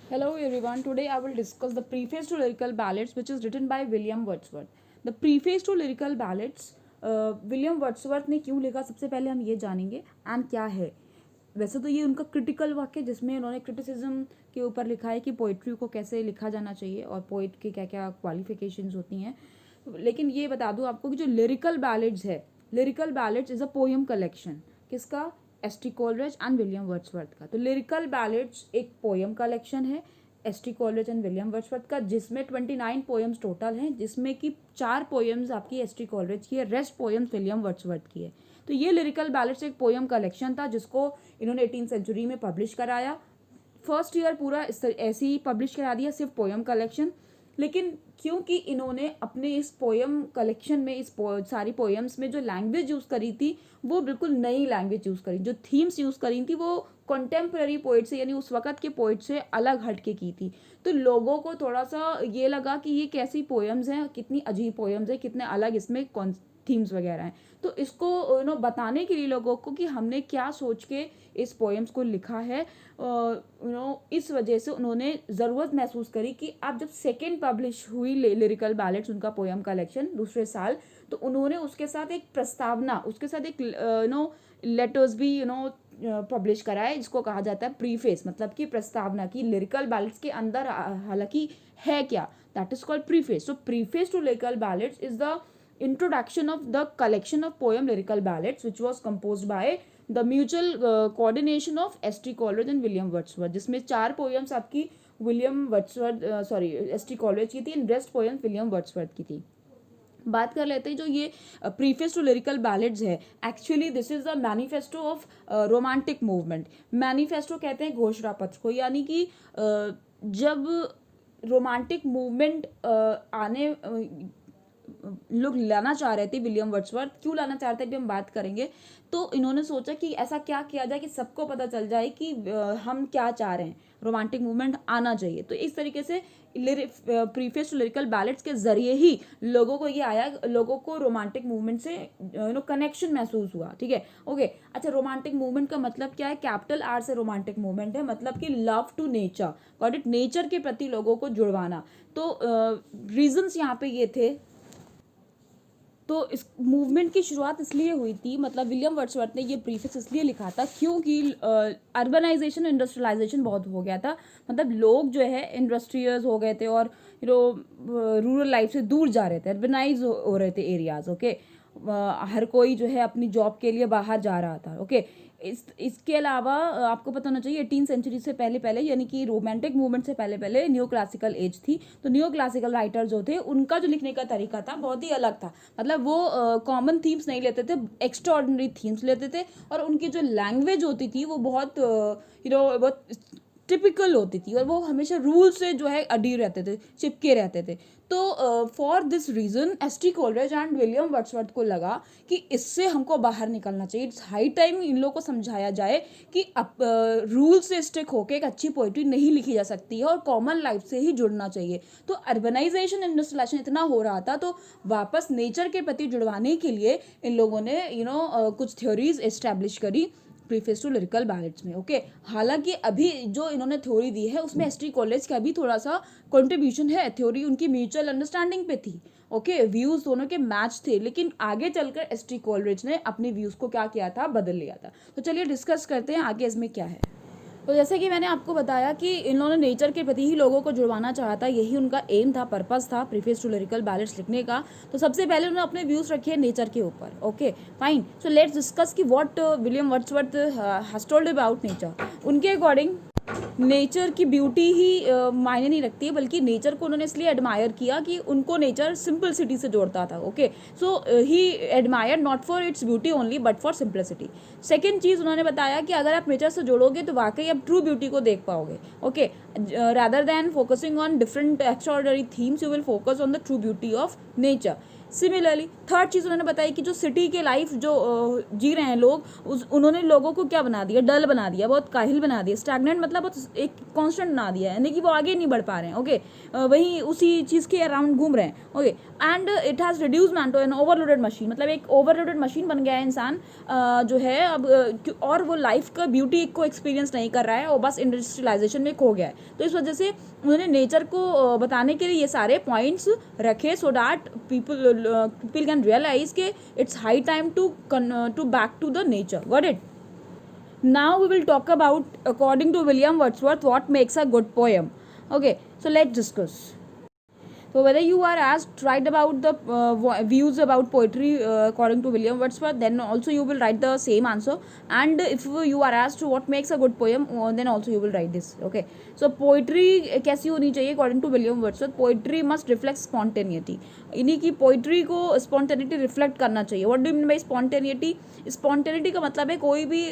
Hello everyone. Today I will discuss the preface to lyrical ballads, which is written by William Wordsworth. The preface to lyrical ballads William Wordsworth ने क्यों लिखा, सबसे पहले हम ये जानेंगे एंड क्या है. वैसे तो ये उनका क्रिटिकल वर्क है जिसमें उन्होंने क्रिटिसिज्म के ऊपर लिखा है कि पोइट्री को कैसे लिखा जाना चाहिए और पोइट की क्या क्या क्वालिफिकेशंस होती हैं. लेकिन ये बता दूं आपको कि जो लिरिकल बैलेड्स है, lyrical ballads is a poem collection. किसका? S T. Coleridge and William Wordsworth का. तो लिरिकल बैलेड्स एक पोएम कलेक्शन है S T. Coleridge and William Wordsworth का, जिसमें 29 पोएम्स टोटल हैं, जिसमें कि 4 पोएम्स आपकी एस.टी. कोलरिज की है, रेस्ट पोएम्स विलियम वर्ड्सवर्थ की है. तो ये लिरिकल बैलेड्स एक पोएम कलेक्शन था जिसको इन्होंने 18th सेंचुरी में पब्लिश कराया. फर्स्ट ईयर पूरा ऐसे ही पब्लिश करा दिया, सिर्फ पोएम कलेक्शन. लेकिन क्योंकि इन्होंने अपने इस पोएम कलेक्शन में सारी पोएम्स में जो लैंग्वेज यूज़ करी थी वो बिल्कुल नई लैंग्वेज यूज़ करी, जो थीम्स यूज़ करी थी वो कंटेम्प्रेरी पोइट से यानी उस वक़्त के पोइट से अलग हट के की थी. तो लोगों को थोड़ा सा ये लगा कि ये कैसी पोएम्स हैं, कितनी अजीब पोएम्स हैं, कितने अलग इसमें कौन थीम्स वगैरह हैं. तो इसको बताने के लिए लोगों को कि हमने क्या सोच के इस पोएम्स को लिखा है, इस वजह से उन्होंने ज़रूरत महसूस करी कि अब जब सेकेंड पब्लिश हुई लिरिकल बैलेट्स, उनका पोएम कलेक्शन दूसरे साल, तो उन्होंने उसके साथ एक प्रस्तावना, उसके साथ एक लेटर्स भी पब्लिश कराए, जिसको कहा जाता है प्रीफेस, मतलब कि प्रस्तावना की. लिरिकल बैलेट्स के अंदर हालांकि है क्या, that is called preface. So preface to Lyrical Ballads is the introduction of the collection of poem lyrical ballads which was composed by the mutual coordination of S.T. Coleridge and William Wordsworth, जिसमें 4 poems आपकी William Wordsworth ST. Coleridge की थी and rest poems William Wordsworth की थी. बात कर लेते हैं जो ये प्रीफेस टू लिरिकल बैलेड्स है. Actually this is the manifesto of romantic movement. Manifesto कहते हैं घोषणा पत्र को, यानी कि जब रोमांटिक मूवमेंट आने लोग लाना चाह रहे थे, विलियम वर्ड्सवर्थ क्यों लाना चाहते थे हम बात करेंगे. तो इन्होंने सोचा कि ऐसा क्या किया जाए कि सबको पता चल जाए कि हम क्या चाह रहे हैं, रोमांटिक मूवमेंट आना चाहिए. तो इस तरीके से प्रीफेस टू लिरिकल बैलेट्स के जरिए ही लोगों को ये आया, लोगों को रोमांटिक मूवमेंट से कनेक्शन महसूस हुआ. ठीक है, ओके. अच्छा, रोमांटिक मूवमेंट का मतलब क्या है? कैपिटल आर से रोमांटिक मूवमेंट है, मतलब कि love to nature, got it, nature के प्रति लोगों को जुड़वाना. तो रीजंस यहाँ पे ये थे. तो इस मूवमेंट की शुरुआत इसलिए हुई थी, मतलब विलियम वर्ड्सवर्थ ने ये प्रीफिक्स इसलिए लिखा था क्योंकि अर्बनाइजेशन, इंडस्ट्रियलाइजेशन बहुत हो गया था. मतलब लोग जो है इंडस्ट्रियल्स हो गए थे और रूरल लाइफ से दूर जा रहे थे, अर्बनाइज हो रहे थे एरियाज. ओके, हर कोई जो है अपनी जॉब के लिए बाहर जा रहा था. ओके, इसके अलावा आपको पता होना चाहिए 18th सेंचुरी से पहले पहले, यानी कि रोमांटिक मूवमेंट से पहले पहले न्यू क्लासिकल एज थी. तो न्यू क्लासिकल राइटर जो थे उनका जो लिखने का तरीका था बहुत ही अलग था. मतलब वो कॉमन थीम्स नहीं लेते थे, एक्स्ट्राऑर्डिनरी थीम्स लेते थे, और उनकी जो लैंग्वेज होती थी वो बहुत बहुत टिपिकल होती थी, और वो हमेशा रूल से जो है अडी रहते थे, चिपके रहते थे. तो for this reason ST. Coleridge and William Wordsworth को लगा कि इससे हमको बाहर निकलना चाहिए. इट्स हाई टाइम इन लोगों को समझाया जाए कि अब रूल से स्टिक होकर एक अच्छी पोइट्री नहीं लिखी जा सकती है और कॉमन लाइफ से ही जुड़ना चाहिए. तो अर्बनाइजेशन, इंडस्ट्रियलाइजेशन इतना हो रहा था, तो वापस नेचर के प्रति जुड़वाने के लिए इन लोगों ने कुछ थ्योरीज एस्टैब्लिश करी प्रीफेस टू लिरिकल बैलेट्स में. ओके, हालांकि अभी जो इन्होंने थ्योरी दी है उसमें एस.टी. कॉलेज का भी थोड़ा सा कंट्रीब्यूशन है. थ्योरी उनकी म्यूचुअल अंडरस्टैंडिंग पे थी. ओके, व्यूज दोनों के मैच थे, लेकिन आगे चलकर एस.टी. कॉलेज ने अपने व्यूज को क्या किया था, बदल लिया था. तो चलिए डिस्कस करते हैं आगे इसमें क्या है. तो जैसे कि मैंने आपको बताया कि इन्होंने नेचर के प्रति ही लोगों को जुड़वाना चाहा था, यही उनका एम था, पर्पस था प्रीफेस टू लिरिकल बैलेट्स लिखने का. तो सबसे पहले उन्होंने अपने व्यूज़ रखे नेचर के ऊपर. Okay, fine. So let's discuss कि what William Wordsworth has told about nature. उनके अकॉर्डिंग नेचर की ब्यूटी ही मायने नहीं रखती है, बल्कि नेचर को उन्होंने इसलिए एडमायर किया कि उनको नेचर सिंपलिसिटी से जोड़ता था. Okay, so he admire not for its beauty only but for simplicity. Second चीज़ उन्होंने बताया कि अगर आप नेचर से जोड़ोगे तो वाकई आप ट्रू ब्यूटी को देख पाओगे. Okay, rather than focusing on different extraordinary themes, you will focus on the true beauty of nature. Similarly third चीज़ उन्होंने बताई कि जो सिटी के लाइफ जो जी रहे हैं लोग, उन्होंने लोगों को क्या बना दिया, डल बना दिया, बहुत काहिल बना दिया, स्टैग्नेंट मतलब बहुत एक कांस्टेंट बना दिया, यानी कि वो आगे नहीं बढ़ पा रहे हैं। ओके, वहीं उसी चीज़ के अराउंड घूम रहे हैं। Okay, and it has reduce man to an overloaded machine, मतलब एक ओवरलोडेड मशीन बन गया है इंसान जो है अब, और वो लाइफ का ब्यूटी को एक्सपीरियंस नहीं कर रहा है, वो बस इंडस्ट्रियलाइजेशन में खो गया है। तो इस वजह से उन्होंने नेचर को बताने के लिए ये सारे पॉइंट्स रखे, so that people can realise के it's high time to back to the nature. Got it? Now we will talk about, according to William Wordsworth, what makes a good poem. Okay, so let's discuss. So whether you are asked, write about the views about poetry according to William Wordsworth, then also you will write the same answer. And if you are asked what makes a good poem, then also you will write this. Okay, so poetry कैसी होनी चाहिए according to William Wordsworth? Poetry must reflect spontaneity. इन्हीं की poetry को spontaneity reflect करना चाहिए. What do you mean by spontaneity? Spontaneity का मतलब है कोई भी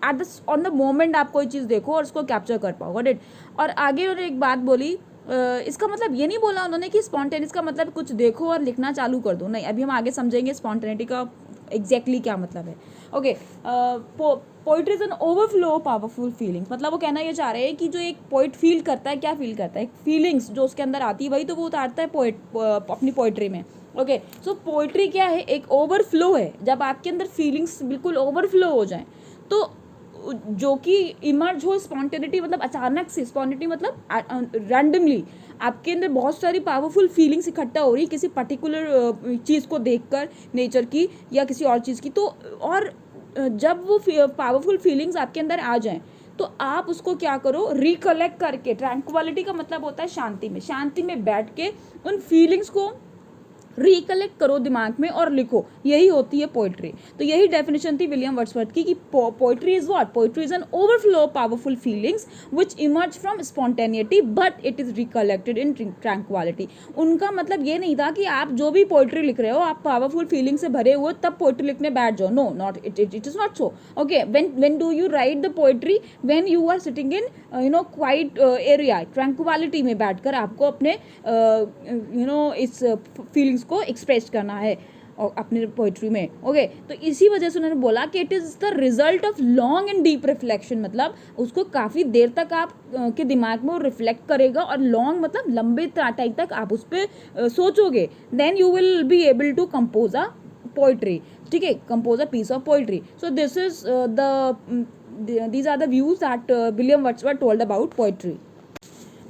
at the on the moment आप कोई चीज़ देखो और उसको कैप्चर कर पाओ. Got it? और आगे उन्होंने एक बात बोली, इसका मतलब ये नहीं बोला उन्होंने कि स्पॉन्टेनियस का मतलब कुछ देखो और लिखना चालू कर दो, नहीं, अभी हम आगे समझेंगे स्पॉन्टेनिटी का एग्जैक्टली क्या मतलब है. Okay, poetry is an overflow powerful feelings, मतलब वो कहना ये चाह रहे हैं कि जो एक पोइट फील करता है, क्या फील करता है, फीलिंग्स जो उसके अंदर आती है वही तो वो उतारता है पोइट अपनी पोइट्री में. ओके, सो पोइट्री क्या है, एक ओवरफ्लो है. जब आपके अंदर फीलिंग्स बिल्कुल ओवरफ्लो हो जाएं तो जो कि इमर्ज हो स्पॉन्टेनिटी, मतलब अचानक से, स्पॉन्टेनिटी मतलब रैंडमली आपके अंदर बहुत सारी पावरफुल फीलिंग्स इकट्ठा हो रही किसी पर्टिकुलर चीज़ को देखकर, नेचर की या किसी और चीज़ की. तो और जब वो पावरफुल फीलिंग्स आपके अंदर आ जाएं तो आप उसको क्या करो, रिकलेक्ट करके, ट्रैंक्विलिटी का मतलब होता है शांति में, शांति में बैठ के उन फीलिंग्स को रिकलेक्ट करो दिमाग में और लिखो. यही होती है पोइट्री. तो यही डेफिनेशन थी विलियम वर्ड्सवर्थ की कि poetry is what, poetry is an overflow of powerful feelings which emerge from spontaneity but it is recollected in tranquillity. उनका मतलब ये नहीं था कि आप जो भी पोइट्री लिख रहे हो आप पावरफुल फीलिंग से भरे हुए तब पोइट्री लिखने बैठ जाओ. No, not it is not so. Okay, when do you write the poetry? When you are sitting in quiet area, tranquility में बैठकर आपको अपने इस फीलिंग्स को एक्सप्रेस करना है और अपने पोइट्री में. ओके, तो इसी वजह से उन्होंने बोला कि it is the result of long and deep reflection, मतलब उसको काफ़ी देर तक आप के दिमाग में वो रिफ्लेक्ट करेगा, और लॉन्ग मतलब लंबे टाइम तक आप उस पर सोचोगे, then you will be able to compose a poetry. ठीक है, compose a piece of poetry. So this is these are the views that William Wordsworth told about poetry.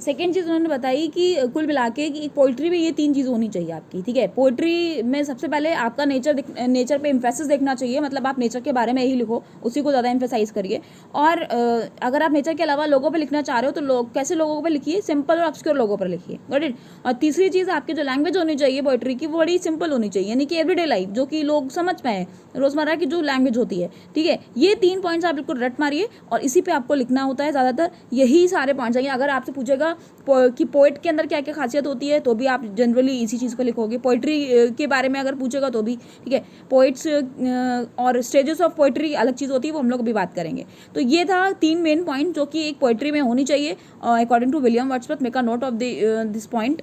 Second चीज़ उन्होंने बताई कि कुल मिला के कि पोइट्री में ये 3 चीज़ होनी चाहिए आपकी. ठीक है, पोइट्री में सबसे पहले आपका नेचर पे एम्फेसिस देखना चाहिए, मतलब आप नेचर के बारे में ही लिखो, उसी को ज़्यादा एम्फेसाइज करिए. और अगर आप नेचर के अलावा लोगों पे लिखना चाह रहे हो तो कैसे लोगों पे लिखिए, सिंपल और ऑब्सक्योर लोगों पर लिखिए. Got it? और तीसरी चीज़, आपकी जो लैंग्वेज होनी चाहिए पोइट्री की वो बड़ी सिंपल होनी चाहिए, यानी कि एवरीडे लाइफ जो कि लोग समझ पाए, रोज़मर्रा की जो लैंग्वेज होती है. ठीक है, ये 3 पॉइंट्स आप बिल्कुल रट मारिए और इसी पे आपको लिखना होता है ज़्यादातर. यही सारे पॉइंट्स चाहिए. अगर आपसे पूछेगा कि पोइट के अंदर क्या क्या खासियत होती है तो भी आप जनरली इसी चीज़ को लिखोगे. पोइट्री के बारे में अगर पूछेगा तो भी. ठीक है, पोइट्स और स्टेजेस ऑफ पोइट्री अलग चीज़ होती है, वो हम लोग अभी बात करेंगे. तो ये था 3 मेन पॉइंट जो कि एक पोइट्री में होनी चाहिए according to William Wordsworth. Make a note of this point.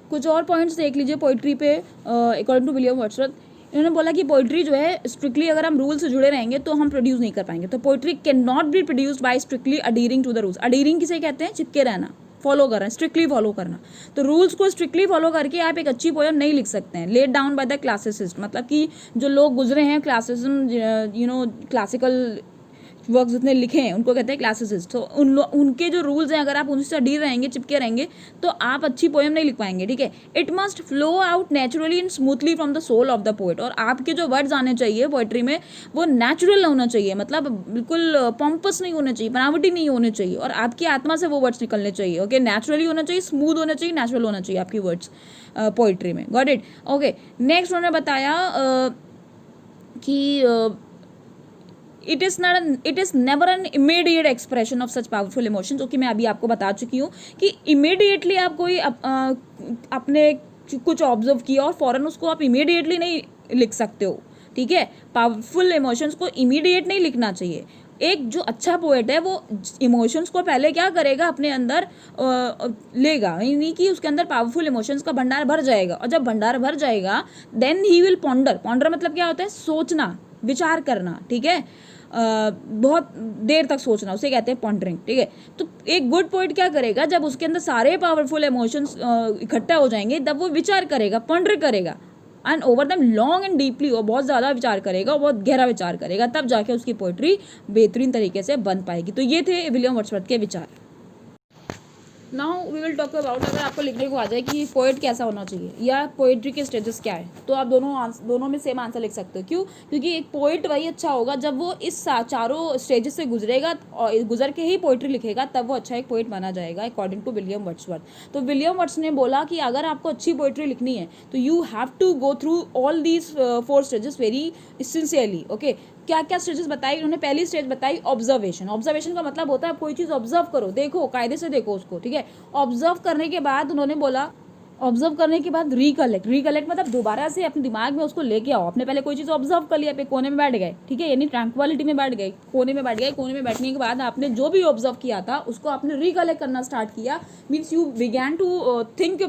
कुछ और पॉइंट्स देख लीजिए पोइट्री पे अकॉर्डिंग टू विलियम वर्ड्सवर्थ. इन्होंने बोला कि पोइट्री जो है स्ट्रिक्टली अगर हम रूल से जुड़े रहेंगे तो हम प्रोड्यूस नहीं कर पाएंगे. तो poetry can not be produced by strictly adhering to the rules. Adhering किसे कहते हैं? चिपके रहना, फॉलो करना, स्ट्रिक्टली फॉलो करना. तो रूल्स को स्ट्रिक्टली फॉलो करके आप एक अच्छी पोएम नहीं लिख सकते हैं. Laid down by the classicist, मतलब कि जो लोग गुजरे हैं क्लासिज्म, क्लासिकल वर्क्स जितने लिखे हैं उनको कहते हैं क्लासिसिस्ट. तो उनके जो रूल्स हैं अगर आप उनसे अडीर रहेंगे, चिपके रहेंगे तो आप अच्छी पोएम नहीं लिख पाएंगे. ठीक है, it must flow out naturally and smoothly from the soul of the poet. और आपके जो वर्ड्स आने चाहिए पोएट्री में वो नेचुरल होना चाहिए, मतलब बिल्कुल पॉम्पस नहीं होना चाहिए, बनावटी नहीं होने चाहिए, और आपकी आत्मा से वो वर्ड्स निकलने चाहिए. ओके, नेचुरली होना चाहिए, स्मूथ होना चाहिए, नेचुरल होना चाहिए आपकी वर्ड्स पोएट्री में. Got it? ओके, नेक्स्ट उन्होंने बताया कि it is never an immediate expression of such powerful emotion, जो कि मैं अभी आपको बता चुकी हूँ कि इमीडिएटली आप कोई अपने कुछ ऑब्जर्व किया और फौरन उसको आप इमीडिएटली नहीं लिख सकते हो. ठीक है, पावरफुल इमोशंस को इमीडिएट नहीं लिखना चाहिए. एक जो अच्छा पोएट है वो इमोशंस को पहले क्या करेगा, अपने अंदर लेगा, यानी कि उसके अंदर पावरफुल इमोशंस का भंडार भर जाएगा, और जब भंडार भर जाएगा then he will ponder. Ponder मतलब क्या होता है, सोचना, विचार करना, ठीक है, बहुत देर तक सोचना, उसे कहते हैं पॉन्डरिंग, ठीक है। तो एक गुड पोइट क्या करेगा, जब उसके अंदर सारे पावरफुल इमोशंस इकट्ठा हो जाएंगे तब वो विचार करेगा, पॉन्डर करेगा, एंड ओवर दम लॉन्ग एंड डीपली, वो बहुत ज़्यादा विचार करेगा, बहुत गहरा विचार करेगा, तब जाके उसकी पोइट्री बेहतरीन तरीके से बन पाएगी। तो ये थे विलियम वर्ड्सवर्थ के विचार। Now we will talk about, अगर आपको लिखने को आ जाए कि पोएट कैसा होना चाहिए या पोएट्री के स्टेजेस क्या है, तो आप दोनों में सेम आंसर लिख सकते हो। क्यों? क्योंकि एक पोएट वही अच्छा होगा जब वो इस चारों स्टेजेस से गुजरेगा और गुजर के ही पोएट्री लिखेगा, तब वो अच्छा एक पोएट माना जाएगा अकॉर्डिंग टू विलियम वर्ड्सवर्थ। तो विलियम वर्ड्स ने बोला कि अगर आपको अच्छी पोएट्री लिखनी है तो you have to go through all these 4 stages very sincerely. Okay, क्या क्या स्टेजेस बताई उन्होंने? पहली स्टेज बताई ऑब्जर्वेशन। ऑब्जर्वेशन का मतलब होता है कोई चीज़ ऑब्जर्व करो, देखो, कायदे से देखो उसको, ठीक है। ऑब्जर्व करने के बाद उन्होंने बोला, ऑब्जर्व करने के बाद रिकलेक्ट। रिकलेक्ट मतलब दोबारा से अपने दिमाग में उसको लेके आओ। आपने पहले कोई चीज़ ऑब्जर्व कर लिया, पे कोने में बैठ गए, ठीक है, यानी ट्रैंक्विलिटी में बैठ गए, कोने में बैठ गए। कोने में बैठने के बाद आपने जो भी ऑब्जर्व किया था उसको आपने रिकलेक्ट करना स्टार्ट किया, means you began to think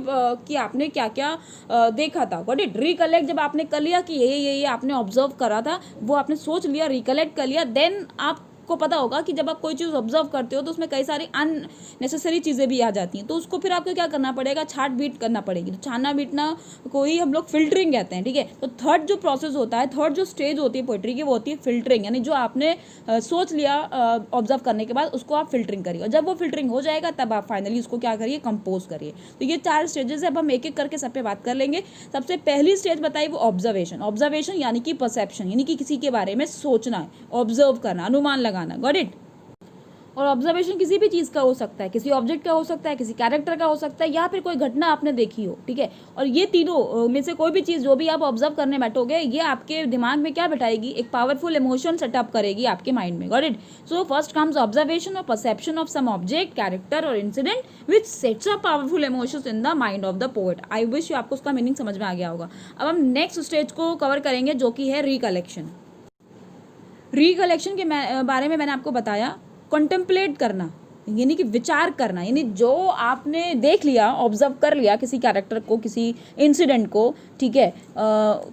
कि आपने क्या क्या देखा था। Got it? रिकलेक्ट जब आपने कर लिया कि ये आपने ऑब्जर्व करा था, वो आपने सोच लिया, रिकलेक्ट कर लिया, देन आप को पता होगा कि जब आप कोई चीज़ ऑब्जर्व करते हो तो उसमें कई सारी अननेसेसरी चीज़ें भी आ जाती हैं, तो उसको फिर आपको क्या करना पड़ेगा, छाट बीट करना पड़ेगी। तो छानना बीटना को ही हम लोग फिल्टरिंग कहते हैं, ठीक है। तो थर्ड जो प्रोसेस होता है, थर्ड जो स्टेज होती है पोइट्री की, वो होती है फिल्टरिंग, यानी जो आपने सोच लिया ऑब्जर्व करने के बाद उसको आप फिल्टरिंग करिए, और जब वो फिल्टरिंग हो जाएगा तब आप फाइनली उसको क्या करिए, कंपोज करिए। तो ये 4 स्टेजेस है, अब हम एक एक करके सब पे बात कर लेंगे। सबसे पहली स्टेज बताई वो ऑब्जर्वेशन। ऑब्जर्वेशन यानी कि परसेप्शन, यानी कि किसी के बारे में सोचना है, ऑब्जर्व करना, अनुमान लगाना। Got it? और ऑब्जर्वेशन किसी भी चीज़ का हो सकता है, किसी ऑब्जेक्ट का हो सकता है, किसी कैरेक्टर का हो सकता है, या फिर कोई घटना आपने देखी हो, ठीक है। और ये तीनों में से कोई भी चीज़ जो भी आप ऑब्जर्व करने बैठोगे, ये आपके दिमाग में क्या बैठाएगी, एक पावरफुल इमोशन सेटअप करेगी आपके माइंड में। Got it? So first comes observation और perception of some object, character और incident which sets up powerful emotions in the mind of the poet. I wish आपको उसका मीनिंग समझ में आ गया होगा। अब हम नेक्स्ट स्टेज को कवर करेंगे, जो कि है रिकलेक्शन। रिकलेक्शन के बारे में मैंने आपको बताया, कॉन्टेम्पलेट करना, यानी कि विचार करना, यानी जो आपने देख लिया, ऑब्जर्व कर लिया किसी कैरेक्टर को, किसी इंसिडेंट को, ठीक है,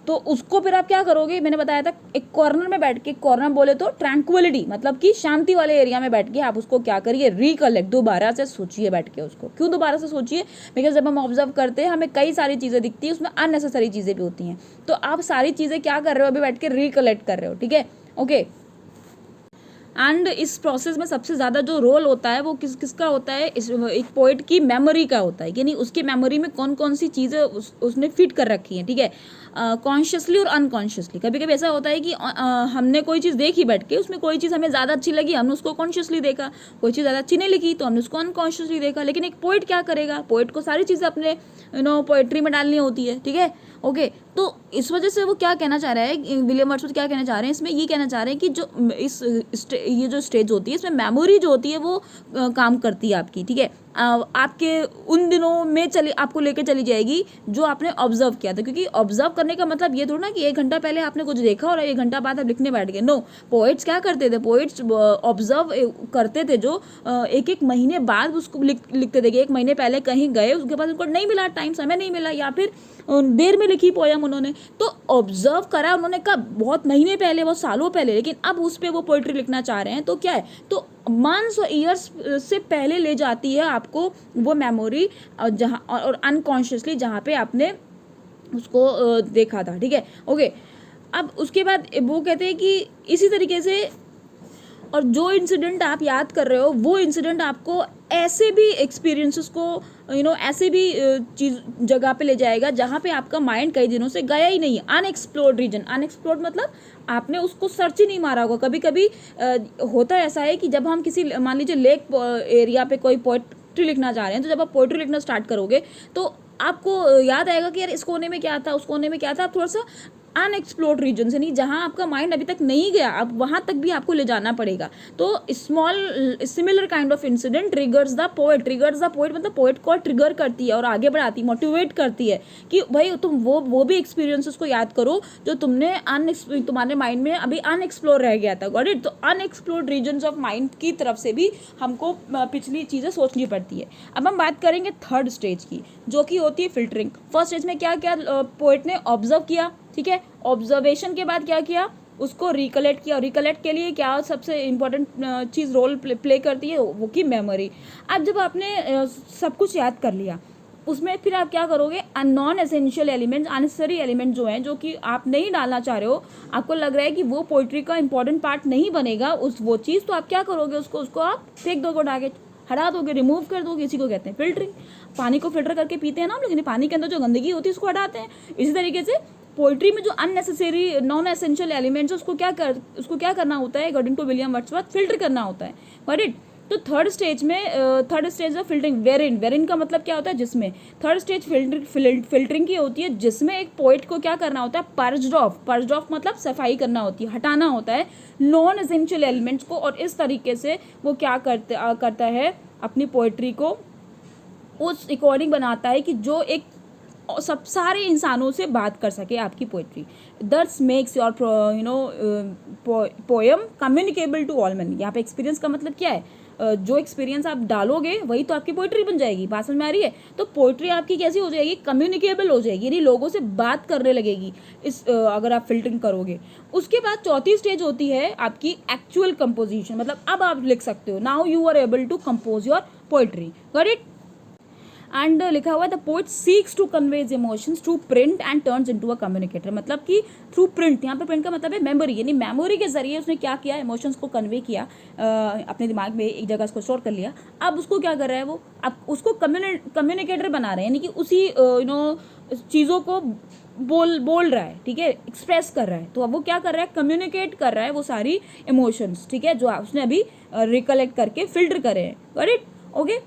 तो उसको फिर आप क्या करोगे, मैंने बताया था एक कॉर्नर में बैठ के, कॉर्नर बोले तो ट्रैंक्विलिटी मतलब कि शांति वाले एरिया में बैठ के आप उसको क्या करिए, रिकलेक्ट, दोबारा से सोचिए बैठ के उसको। क्यों दोबारा से सोचिए? बिकॉज जब हम ऑब्जर्व करते हैं हमें कई सारी चीज़ें दिखती हैं, उसमें अननेसेसरी चीज़ें भी होती हैं, तो आप सारी चीज़ें क्या कर रहे हो, अभी बैठ के रिकलेक्ट कर रहे हो, ठीक है। ओके, एंड इस प्रोसेस में सबसे ज़्यादा जो रोल होता है वो किसका होता है, एक पोइट की मेमोरी का होता है, यानी उसकी मेमोरी में कौन कौन सी चीज़ें उसने फिट कर रखी हैं, ठीक है, कॉन्शियसली और अनकॉन्शियसली। कभी कभी ऐसा होता है कि हमने कोई चीज़ देखी बैठ के, उसमें कोई चीज़ हमें ज़्यादा अच्छी लगी, हमने उसको कॉन्शियसली देखा, कोई चीज़ ज़्यादा अच्छी नहीं लिखी तो हमने उसको अनकॉन्शियसली देखा। लेकिन एक पोइट क्या करेगा, पोइट को सारी चीज़ें अपने पोइट्री में डालनी होती है, ठीक है। ओके, तो इस वजह से वो क्या कहना चाह रहा है, विलियम वर्ड्सवर्थ क्या कहना चाह रहे हैं इसमें, ये कहना चाह रहे हैं कि जो ये जो स्टेज होती है, इसमें मेमोरी जो होती है वो काम करती है आपकी, ठीक है। आपके उन दिनों में आपको लेके चली जाएगी जो आपने ऑब्जर्व किया था, क्योंकि ऑब्जर्व करने का मतलब ये थोड़ा ना कि 1 घंटा पहले आपने कुछ देखा और 1 घंटा बाद आप लिखने बैठ गए। नो, पोइट्स क्या करते थे, पोइट्स ऑब्जर्व करते थे, जो 1-1 महीने बाद उसको लिखते थे कि 1 महीने पहले कहीं गए, उसके बाद उनको नहीं मिला टाइम, समय नहीं मिला, या फिर देर में लिखी पोयम उन्होंने, तो ऑब्जर्व करा उन्होंने कब, बहुत महीने पहले, बहुत सालों पहले, लेकिन अब उस पर वो पोइट्री लिखना चाह रहे हैं, तो क्या है, तो मंथ्स और ईयर्स से पहले ले जाती है आपको वो मेमोरी, जहाँ और अनकॉन्शियसली जहाँ पे आपने उसको देखा था, ठीक है। ओके, अब उसके बाद वो कहते हैं कि इसी तरीके से, और जो इंसिडेंट आप याद कर रहे हो वो इंसिडेंट आपको ऐसे भी एक्सपीरियंसेस को ऐसे भी चीज़ जगह पे ले जाएगा जहाँ पे आपका माइंड कई दिनों से गया ही नहीं है। अनएक्सप्लोर्ड रीजन, अनएक्सप्लोर्ड मतलब आपने उसको सर्च ही नहीं मारा होगा। कभी कभी होता ऐसा है कि जब हम किसी, मान लीजिए लेक एरिया पे कोई पोइट्री लिखना चाह रहे हैं, तो जब आप पोइट्री लिखना स्टार्ट करोगे तो आपको याद आएगा कि यार इस कोने में क्या था, उस कोने में क्या था, आप थोड़ा सा अनएक्सप्लोर्ड रीजन, यानी जहाँ आपका माइंड अभी तक नहीं गया, अब वहाँ तक भी आपको ले जाना पड़ेगा। तो small similar kind of incident triggers the poet मतलब पोएट को ट्रिगर करती है और आगे बढ़ाती है, मोटिवेट करती है कि भाई तुम वो भी एक्सपीरियंसेस को याद करो जो तुम्हारे माइंड में अभी अनएक्सप्लोर रह गया था। Got it? तो अनएक्सप्लोर्ड रीजन्स ऑफ माइंड की तरफ से भी हमको पिछली चीज़ें सोचनी पड़ती है। अब हम बात करेंगे थर्ड स्टेज की, जो कि होती है फिल्टरिंग। फर्स्ट स्टेज में क्या क्या पोएट ने ऑब्जर्व किया, ठीक है, ऑब्जर्वेशन के बाद क्या किया, उसको रिकलेक्ट किया। रिकलेक्ट के लिए क्या सबसे इंपॉर्टेंट चीज़ रोल प्ले करती है, वो की मेमोरी। अब जब आपने सब कुछ याद कर लिया, उसमें फिर आप क्या करोगे, non essential elements, unnecessary element जो हैं, जो कि आप नहीं डालना चाह रहे हो, आपको लग रहा है कि वो पोइट्री का इंपॉर्टेंट पार्ट नहीं बनेगा वो चीज़, तो आप क्या करोगे, उसको आप फेंक दोगे, उठा के हटा दोगे, रिमूव कर दोगे। इसी को कहते हैं फिल्टरिंग। पानी को फिल्टर करके पीते हैं ना हम लोग, पानी के अंदर जो गंदगी होती है उसको हटाते हैं। इसी तरीके से पोइट्री में जो अननेसेसरी नॉन एसेंशियल एलिमेंट्स है उसको क्या करना होता है, according to William Wordsworth, filter करना होता है। Got it? तो थर्ड स्टेज ऑफ फिल्टरिंग, वेरिन का मतलब क्या होता है, जिसमें थर्ड स्टेज फिल्टरिंग की होती है, जिसमें एक पोइट को क्या करना होता है, पर्ज्ड ऑफ मतलब सफाई करना होती है, हटाना होता है नॉन एसेंशियल एलिमेंट्स को। और इस तरीके से वो क्या करता है, अपनी पोइट्री को उस अकॉर्डिंग बनाता है कि जो एक सब सारे इंसानों से बात कर सके आपकी poetry. That's makes your poem communicable to all man. यहाँ पे एक्सपीरियंस का मतलब क्या है, जो एक्सपीरियंस आप डालोगे वही तो आपकी पोइट्री बन जाएगी। बात समझ में आ रही है? तो पोइट्री आपकी कैसी हो जाएगी, कम्युनिकेबल हो जाएगी, यानी लोगों से बात करने लगेगी अगर आप फिल्टरिंग करोगे। उसके बाद चौथी स्टेज होती है आपकी एक्चुअल कंपोजिशन, मतलब अब आप लिख सकते हो, now you are able to compose your poetry. Got it? And लिखा हुआ है the poet seeks to conveys emotions through print and turns into a communicator, मतलब कि थ्रू प्रिंट, यहाँ पे प्रिंट का मतलब है मेमोरी, यानी मेमोरी के जरिए उसने क्या किया, इमोशंस को कन्वे किया, अपने दिमाग में एक जगह उसको स्टोर कर लिया। अब उसको क्या कर रहा है, वो अब उसको कम्युनिकेटर बना रहे हैं, यानी कि उसी चीज़ों को बोल रहा है, ठीक है, एक्सप्रेस कर रहा है। तो अब वो क्या कर रहा है, कम्युनिकेट कर रहा है वो सारी इमोशंस, ठीक है, जो उसने अभी रिकलेक्ट करके फिल्टर करे हैं। Got it? ओके।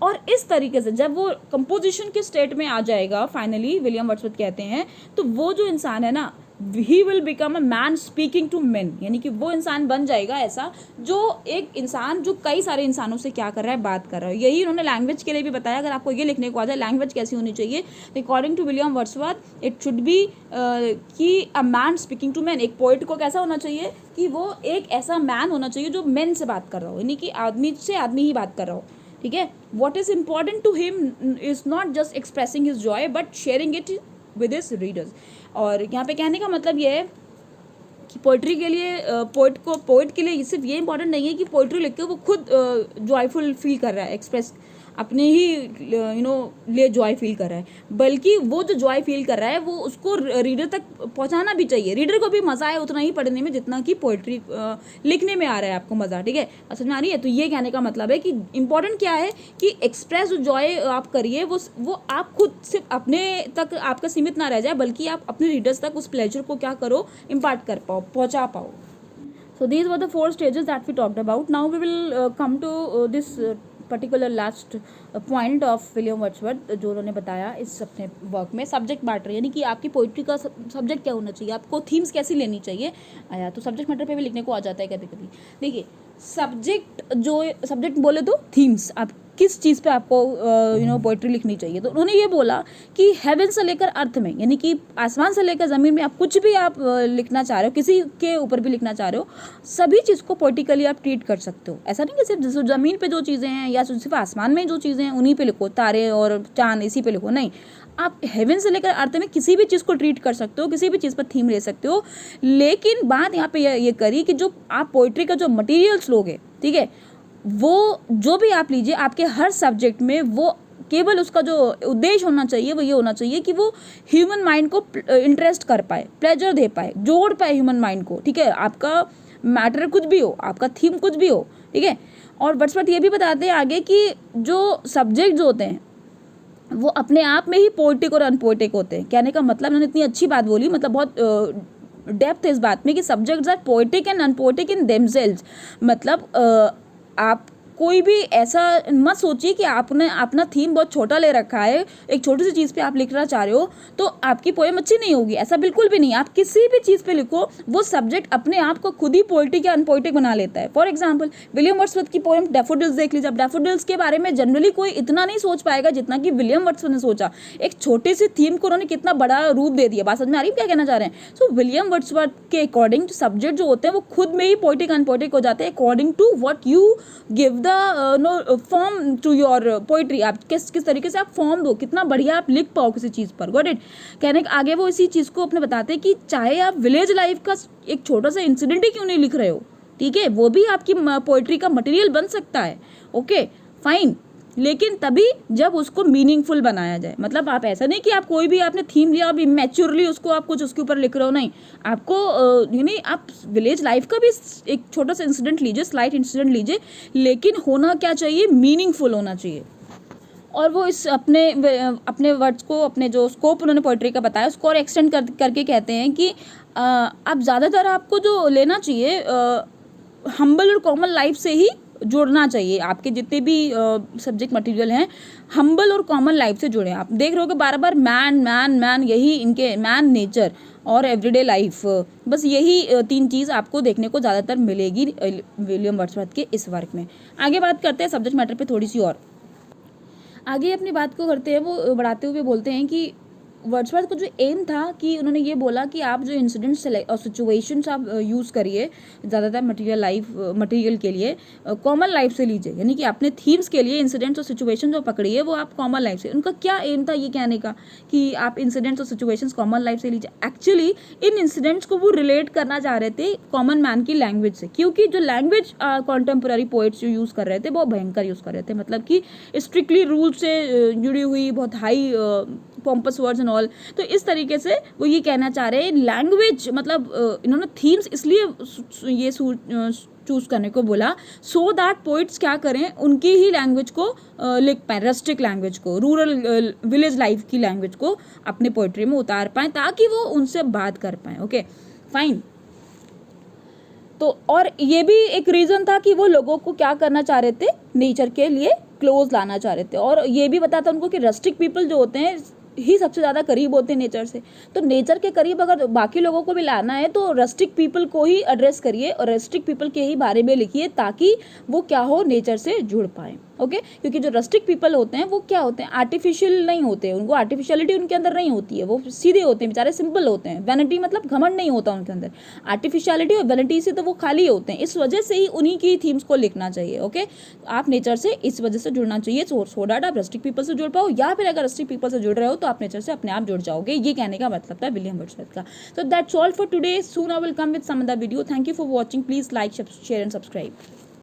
और इस तरीके से जब वो कंपोजिशन के स्टेट में आ जाएगा फाइनली, विलियम वर्ड्सवर्थ कहते हैं, तो वो जो इंसान है ना, he will become a man speaking to men, यानी कि वो इंसान बन जाएगा ऐसा जो एक इंसान जो कई सारे इंसानों से क्या कर रहा है, बात कर रहा है। यही उन्होंने लैंग्वेज के लिए भी बताया। अगर आपको ये लिखने को आ जाए लैंग्वेज कैसी होनी चाहिए, according to William Wordsworth it should be कि a man speaking to man. एक पोइट को कैसा होना चाहिए कि वो एक ऐसा मैन होना चाहिए जो मेन से बात कर रहा हो, यानी कि आदमी से आदमी ही बात कर रहा हो, ठीक है। What is important to him is not just expressing his joy but sharing it with his readers. और यहाँ पे कहने का मतलब ये है कि पोइट्री के लिए पोइट के लिए सिर्फ ये इंपॉर्टेंट नहीं है कि पोइट्री लिख के वो खुद जॉयफुल फील कर रहा है, एक्सप्रेस अपने ही लिए जॉय फील कर रहा है, बल्कि वो जो जॉय फील कर रहा है वो उसको रीडर तक पहुंचाना भी चाहिए। रीडर को भी मज़ा आए उतना ही पढ़ने में जितना कि पोइट्री लिखने में आ रहा है आपको मज़ा, ठीक है, समझ में आ रही है? तो ये कहने का मतलब है कि इंपॉर्टेंट क्या है कि एक्सप्रेस जो जॉय आप करिए वो आप खुद सिर्फ अपने तक आपका सीमित ना रह जाए, बल्कि आप अपने रीडर्स तक उस प्लेजर को क्या करो, इम्पार्ट कर पाओ, पहुँचा पाओ। So these were the 4 stages that we talked about. Now we will come to this particular last point of William Wordsworth जो उन्होंने बताया इस अपने वर्क में, सब्जेक्ट मैटर, यानी कि आपकी पोइट्री का सब्जेक्ट क्या होना चाहिए, आपको थीम्स कैसी लेनी चाहिए। आया तो सब्जेक्ट मैटर पे भी लिखने को आ जाता है कभी कभी। देखिए सब्जेक्ट बोले तो थीम्स, आप किस चीज़ पे आपको पोइट्री लिखनी चाहिए। तो उन्होंने ये बोला कि हेवन से लेकर अर्थ में, यानी कि आसमान से लेकर ज़मीन में आप कुछ भी आप लिखना चाह रहे हो, किसी के ऊपर भी लिखना चाह रहे हो, सभी चीज़ को पोइटिकली आप ट्रीट कर सकते हो। ऐसा नहीं कि सिर्फ ज़मीन पे जो चीज़ें हैं या सिर्फ आसमान में जो चीज़ें हैं उन्हीं पे लिखो, तारे और चांद इसी पे लिखो, नहीं, आप हेवन से लेकर अर्थ में किसी भी चीज़ को ट्रीट कर सकते हो, किसी भी चीज़ पर थीम ले सकते हो। लेकिन बात यहाँ पे ये करी कि जो आप पोइट्री का जो मटीरियल्स लोगे, ठीक है, वो जो भी आप लीजिए आपके हर सब्जेक्ट में, वो केवल उसका जो उद्देश्य होना चाहिए वो ये होना चाहिए कि वो ह्यूमन माइंड को इंटरेस्ट कर पाए, प्लेजर दे पाए, जोड़ पाए ह्यूमन माइंड को, ठीक है। आपका मैटर कुछ भी हो, आपका थीम कुछ भी हो, ठीक है। और वर्ड्सवर्थ ये भी बताते हैं आगे कि जो सब्जेक्ट जो होते हैं वो अपने आप में ही पोएटिक और अनपोएटिक होते हैं। कहने का मतलब, उन्होंने इतनी अच्छी बात बोली, मतलब बहुत डेप्थ है इस बात में कि subjects are poetic and unpoetic in themselves. मतलब आप कोई भी ऐसा मत सोचिए कि आपने अपना थीम बहुत छोटा ले रखा है, एक छोटी सी चीज़ पे आप लिखना चाह रहे हो तो आपकी पोएम अच्छी नहीं होगी, ऐसा बिल्कुल भी नहीं। आप किसी भी चीज़ पे लिखो, वो सब्जेक्ट अपने आप को खुद ही पोएटिक या अनपोएटिक बना लेता है। फॉर एग्जाम्पल विलियम वर्ड्सवर्थ की पोएम डैफोडिल्स देख लीजिए। अब डैफोडिल्स के बारे में जनरली कोई इतना नहीं सोच पाएगा जितना कि विलियम वर्ड्सवर्थ ने सोचा। एक छोटे से थीम को उन्होंने कितना बड़ा रूप दे दिया। बात समझ में आ रही है क्या कहना चाह रहे हैं? सो विलियम वर्ड्सवर्थ के अकॉर्डिंग सब्जेक्ट जो होते हैं वो खुद में ही पोएटिक अनपोएटिक हो जाते हैं according to what you give the form to your poetry. आप किस तरीके से आप फॉर्म दो, कितना बढ़िया आप लिख पाओ किसी चीज़ पर। Got it? कहने के आगे वो इसी चीज़ को अपने बताते हैं कि चाहे आप विलेज लाइफ का एक छोटा सा इंसिडेंट ही क्यों नहीं लिख रहे हो, ठीक है, वो भी आपकी पोइट्री का मटेरियल बन सकता है। ओके फाइन, लेकिन तभी जब उसको मीनिंगफुल बनाया जाए। मतलब आप ऐसा नहीं कि आप कोई भी आपने थीम लिया अब इमेच्योरली उसको आप कुछ उसके ऊपर लिख रहे हो, नहीं। आपको यानी आप विलेज लाइफ का भी एक छोटा सा इंसिडेंट लीजिए, स्लाइट इंसिडेंट लीजिए, लेकिन होना क्या चाहिए, मीनिंगफुल होना चाहिए। और वो इस अपने वर्ड्स को, अपने जो स्कोप उन्होंने पोइट्री का बताया उसको और एक्सटेंड करके कहते हैं कि आप ज़्यादातर आपको जो लेना चाहिए हम्बल और कॉमन लाइफ से ही जोड़ना चाहिए। आपके जितने भी सब्जेक्ट मटेरियल हैं हम्बल और कॉमन लाइफ से जुड़े। आप देख रहे हो कि बार बार मैन मैन मैन, यही इनके मैन, नेचर और एवरीडे लाइफ, बस यही तीन चीज़ आपको देखने को ज़्यादातर मिलेगी विलियम वर्ड्सवर्थ के इस वर्क में। आगे बात करते हैं सब्जेक्ट मैटर पे थोड़ी सी और। आगे अपनी बात को करते हैं, वो बढ़ाते हुए बोलते हैं कि वर्ड्सवर्थ को जो एम था कि उन्होंने ये बोला कि आप जो इंसिडेंट्स और सिचुएशंस आप यूज़ करिए ज़्यादातर मटेरियल के लिए कॉमन लाइफ से लीजिए। यानी कि अपने थीम्स के लिए इंसिडेंट्स और सिचुएशन जो पकड़िए वो आप कॉमन लाइफ से। उनका क्या एम था ये कहने का कि आप इंसिडेंट्स और सिचुएशंस कॉमन लाइफ से लीजिए। एक्चुअली इन इंसिडेंट्स को वो रिलेट करना चाह रहे थे कॉमन मैन की लैंग्वेज से, क्योंकि जो लैंग्वेज कॉन्टेम्पररी पोइट्स जो यूज़ कर रहे थे बहुत भयंकर यूज़ कर रहे थे। मतलब कि स्ट्रिक्टली रूल से जुड़ी हुई बहुत high pompous words and all. तो इस तरीके से वो ये कहना चाह रहे हैं लैंग्वेज, मतलब इन्होंने थीम्स इसलिए ये चूज़ करने को बोला सो दैट पोइट्स क्या करें, उनकी ही लैंग्वेज को लिख पाएँ, रस्टिक लैंग्वेज को, रूरल विलेज लाइफ की लैंग्वेज को अपने पोइट्री में उतार पाएँ ताकि वो उनसे बात कर पाएँ। Okay fine. तो और ये भी एक रीज़न था कि वो लोगों को क्या करना चाह रहे थे, नेचर के लिए क्लोज लाना चाह रहे थे। और ये भी बताता उनको कि रस्टिक पीपल जो होते हैं ही सबसे ज़्यादा करीब होते हैं नेचर से। तो नेचर के करीब अगर बाकी लोगों को भी लाना है तो रस्टिक पीपल को ही एड्रेस करिए और रस्टिक पीपल के ही बारे में लिखिए ताकि वो क्या हो, नेचर से जुड़ पाए। ओके क्योंकि जो रस्टिक पीपल होते हैं वो क्या होते हैं, आर्टिफिशियल नहीं होते, उनको आर्टिफिशियलिटी उनके अंदर नहीं होती है, वो सीधे होते हैं, बेचारे सिंपल होते हैं। वैनिटी मतलब घमंड नहीं होता उनके अंदर, आर्टिफिशियलिटी और वैनिटी से तो वो खाली होते हैं। इस वजह से ही उन्हीं की थीम्स को लिखना चाहिए। ओके आप नेचर से इस वजह से जुड़ना चाहिए सो डैट आप रस्टिक पीपल से जुड़ पाओ, या फिर अगर रस्टिक पीपल से जुड़ रहे हो तो आप नेचर से अपने आप जुड़ जाओगे। ये कहने का मतलब था विलियम वर्ड्सवर्थ का। So that's all for today. Soon I will come with some other video. Thank you for watching. Please like, share and subscribe.